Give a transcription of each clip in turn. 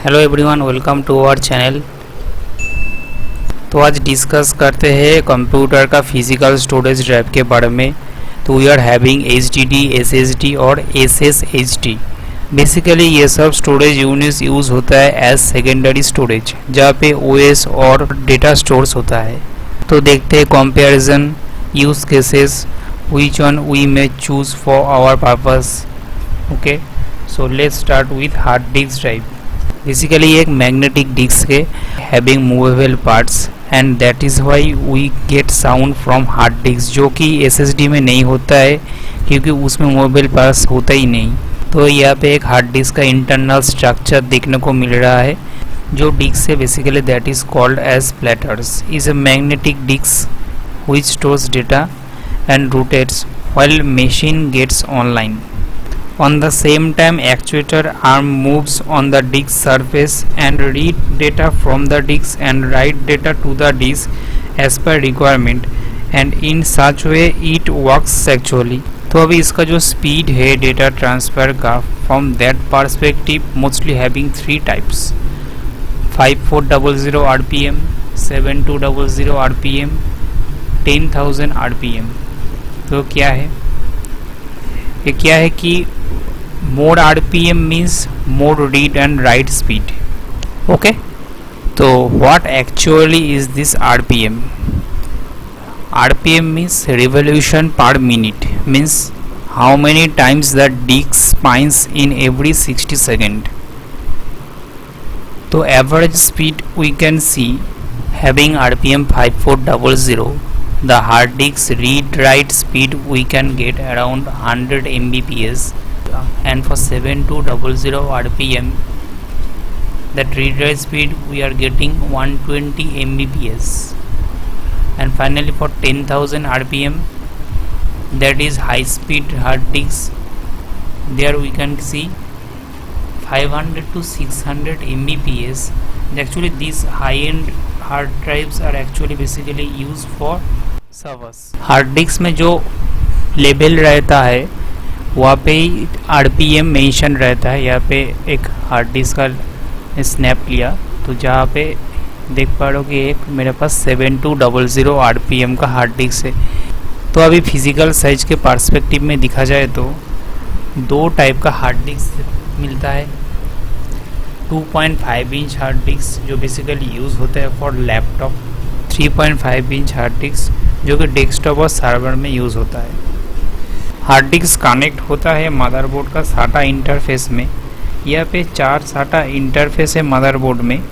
Hello everyone, welcome to our channel. तो आज discuss करते हैं कंप्यूटर का फिजिकल स्टोरेज ड्राइव के बारे में। तो we are having HDD, SSD और SSHD। बेसिकली ये सब स्टोरेज यूनिट्स यूज़ होता है एज सेकेंडरी स्टोरेज, जहाँ पे OS और डेटा स्टोर्स होता है। तो देखते हैं comparison use cases, which one we may choose for our purpose। okay, so let's start with hard disk drive। Basically एक मैग्नेटिक डिस्क है having movable parts and that is why we get sound from hard disk, जो कि SSD में नहीं होता है क्योंकि उसमें मूवेबल पार्ट्स होता ही नहीं। तो यहाँ पे एक हार्ड डिस्क का इंटरनल स्ट्रक्चर देखने को मिल रहा है। जो डिस्क है basically that is called as platters, is a magnetic disk which stores data and rotates while machine gets online। On the same time, actuator arm moves on the disk surface and read data from the disk and write data to the disk as per requirement, and in such way it works actually। तो अभी इसका जो speed है data transfer का, from that perspective mostly having 3 types: 5400 RPM, 7200 RPM, 10,000 RPM। तो क्या है ये, क्या है कि more RPM means more read and write speed. Okay, तो what actually is this RPM? RPM means revolution per minute, means how many times the disk spins in every 60 second. तो average speed we can see having RPM 5400, the hard disk read write speed we can get around 100 Mbps, and for 7200 RPM that read write speed we are getting 120 Mbps, and finally for 10,000 RPM that is high speed hard disk, there we can see 500 to 600 Mbps। actually these high end hard drives are actually basically used for servers. Hard disk में जो label रहता है वहाँ पे ही RPM mention रहता है। यहाँ पे एक हार्ड डिस्क का स्नैप लिया तो जहाँ पे देख पा रहे हो कि एक मेरे पास 7200 RPM का हार्ड डिस्क है। तो अभी फिजिकल साइज के पर्सपेक्टिव में देखा जाए तो 2 टाइप का हार्ड डिस्क मिलता है। 2.5 इंच हार्ड डिस्क जो बेसिकली यूज़ होता है for laptop, 3.5 inch hard disk जो कि डेस्कटॉप और सर्वर में यूज़ होता है। हार्ड डिस्क कनेक्ट होता है मदरबोर्ड का साटा इंटरफेस में। यहाँ पे 4 साटा इंटरफेस है मदरबोर्ड में,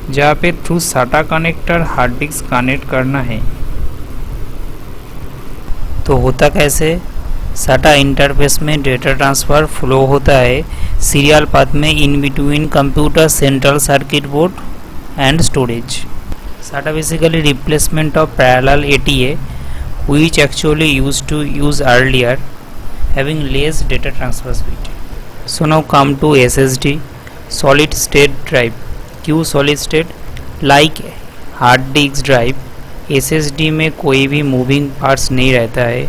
जहाँ पे थ्रू साटा कनेक्टर हार्ड डिस्क कनेक्ट करना है। तो होता कैसे, साटा इंटरफेस में डेटा ट्रांसफ़र फ्लो होता है सीरियल पाथ में in between computer central circuit board and storage. SATA basically replacement of parallel ATA, which actually used to use earlier, having less data transfer speed। So now come to SSD, solid state drive। क्यों solid state? Like hard disk drive, SSD में कोई भी moving parts नहीं रहता है।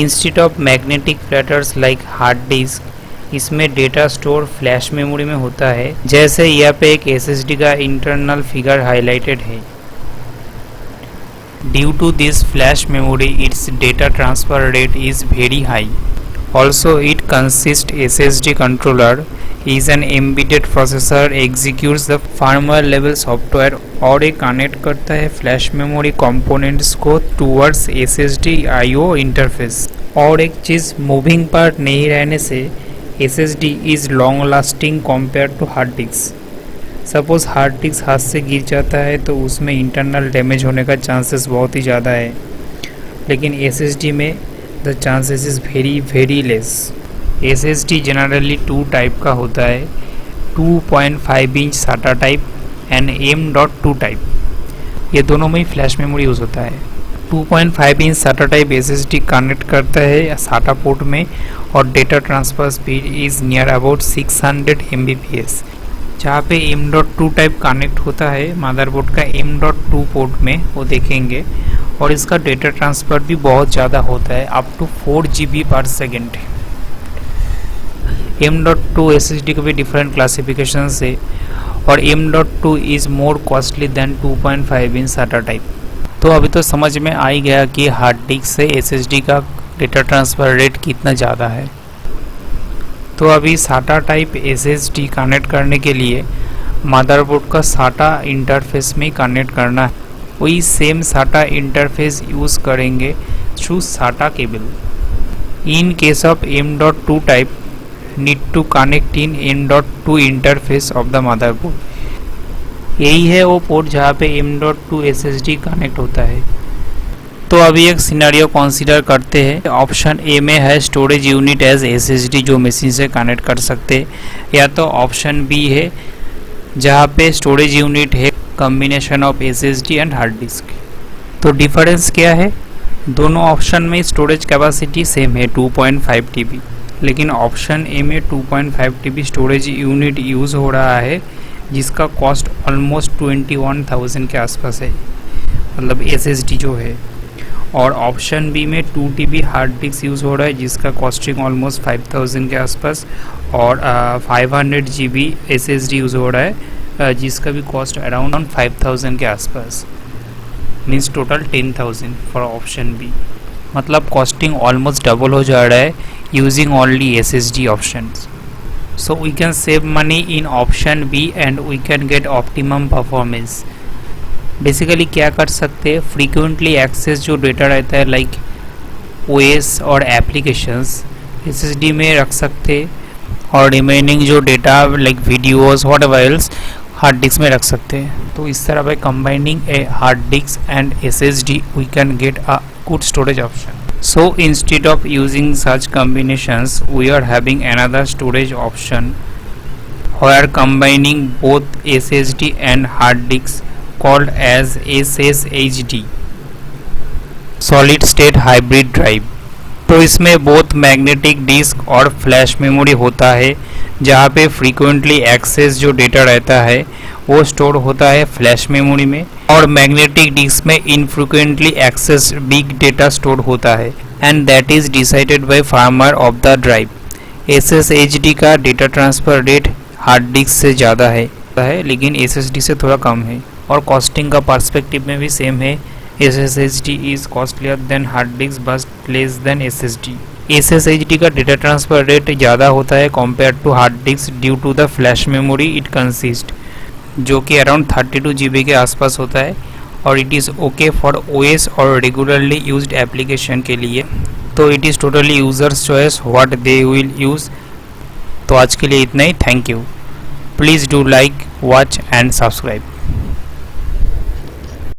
Instead of magnetic platters like hard disk, इसमें data store flash memory में होता है, जैसे यहाँ पे एक SSD का इंटरनल फिगर हाईलाइटेड है। Due to this flash memory its data transfer rate is very high. Also it consist SSD controller is an embedded processor executes the firmware level software, और ये कनेक्ट करता है flash memory components को towards SSD IO interface. और एक चीज़, moving part नहीं रहने से SSD is long lasting compare to hard disk. Suppose hard disk हाथ से गिर जाता है तो उसमें इंटरनल डैमेज होने का चांसेस बहुत ही ज़्यादा है, लेकिन SSD में the chances is very very less. SSD generally 2 type का होता है, 2.5 inch SATA type and M.2 type. ये दोनों में ही फ्लैश मेमोरी यूज़ होता है। 2.5 inch SATA type SSD connect करता है SATA पोर्ट में और data transfer speed is near about 600 Mbps। जहाँ पे M.2 टाइप कनेक्ट होता है मदरबोर्ड का M.2 पोर्ट में, वो देखेंगे, और इसका डेटा ट्रांसफ़र भी बहुत ज़्यादा होता है, अप टू 4 GB पर सेकेंड। M.2 SSD का भी डिफरेंट क्लासिफिकेशन है और M.2 इज़ more costly than 2.5 in SATA type. तो अभी तो समझ में आ ही गया कि हार्ड डिस्क से SSD का डेटा ट्रांसफ़र रेट कितना ज़्यादा है। तो अभी SATA टाइप SSD कनेक्ट करने के लिए मदरबोर्ड का SATA इंटरफेस में कनेक्ट करना है। वही सेम SATA इंटरफेस यूज़ करेंगे through SATA cable. In case of M.2 type need to connect in M.2 interface of the motherboard. यही है वो पोर्ट जहाँ पे M.2 SSD कनेक्ट होता है। तो अभी एक सिनेरियो कंसीडर करते हैं। ऑप्शन ए में है स्टोरेज यूनिट एज SSD जो मशीन से कनेक्ट कर सकते हैं, या तो ऑप्शन बी है जहाँ पे स्टोरेज यूनिट है combination of SSD and hard disk. तो डिफरेंस क्या है? दोनों ऑप्शन में स्टोरेज कैपेसिटी सेम है 2.5 TB, लेकिन ऑप्शन ए में 2.5 TB स्टोरेज यूनिट यूज़ हो रहा है जिसका कॉस्ट ऑलमोस्ट 21,000 के आसपास है, मतलब SSD जो है। और ऑप्शन बी में 2 TB हार्ड डिस्क यूज़ हो रहा है जिसका कॉस्टिंग ऑलमोस्ट 5,000 के आसपास, और 500 GB SSD यूज़ हो रहा है जिसका भी कॉस्ट अराउंड 5,000 के आसपास, means total 10,000 for option B. मतलब कॉस्टिंग ऑलमोस्ट डबल हो जा रहा है using only SSD options. So we can save money in option B and we can get optimum performance. Basically क्या कर सकते हैं, फ्रीक्वेंटली एक्सेस जो डेटा रहता है लाइक OS और एप्लीकेशंस SSD में रख सकते हैं, और रिमेनिंग जो data like videos whatever else hard disk में रख सकते हैं। तो इस तरह by combining a hard disk and SSD we can get a good storage option. So instead of using such combinations, we are having another storage option where combining both SSD and hard disk called as SSHD, Solid State Hybrid Drive। तो इसमें both magnetic disk और flash memory होता है, जहाँ पे frequently access जो data रहता है वो स्टोर होता है फ्लैश मेमोरी में, और मैग्नेटिक डिस्क में infrequently access big data store होता है, and that is decided by former of the drive. SSHD का data transfer rate hard disk से ज़्यादा है, लेकिन SSD से थोड़ा कम है, और कॉस्टिंग का पर्सपेक्टिव में भी सेम है। SSHD is costlier than hard disk but less than SSD। SSHD का डेटा ट्रांसफ़र रेट ज़्यादा होता है compare to hard disk due to the flash memory it consist, जो कि अराउंड 32 GB के आसपास होता है, और it is okay for OS और रेगुलरली यूज्ड एप्लीकेशन के लिए। तो it is totally users choice what they will use. तो आज के लिए इतना ही। Thank you. Please do like, watch and subscribe.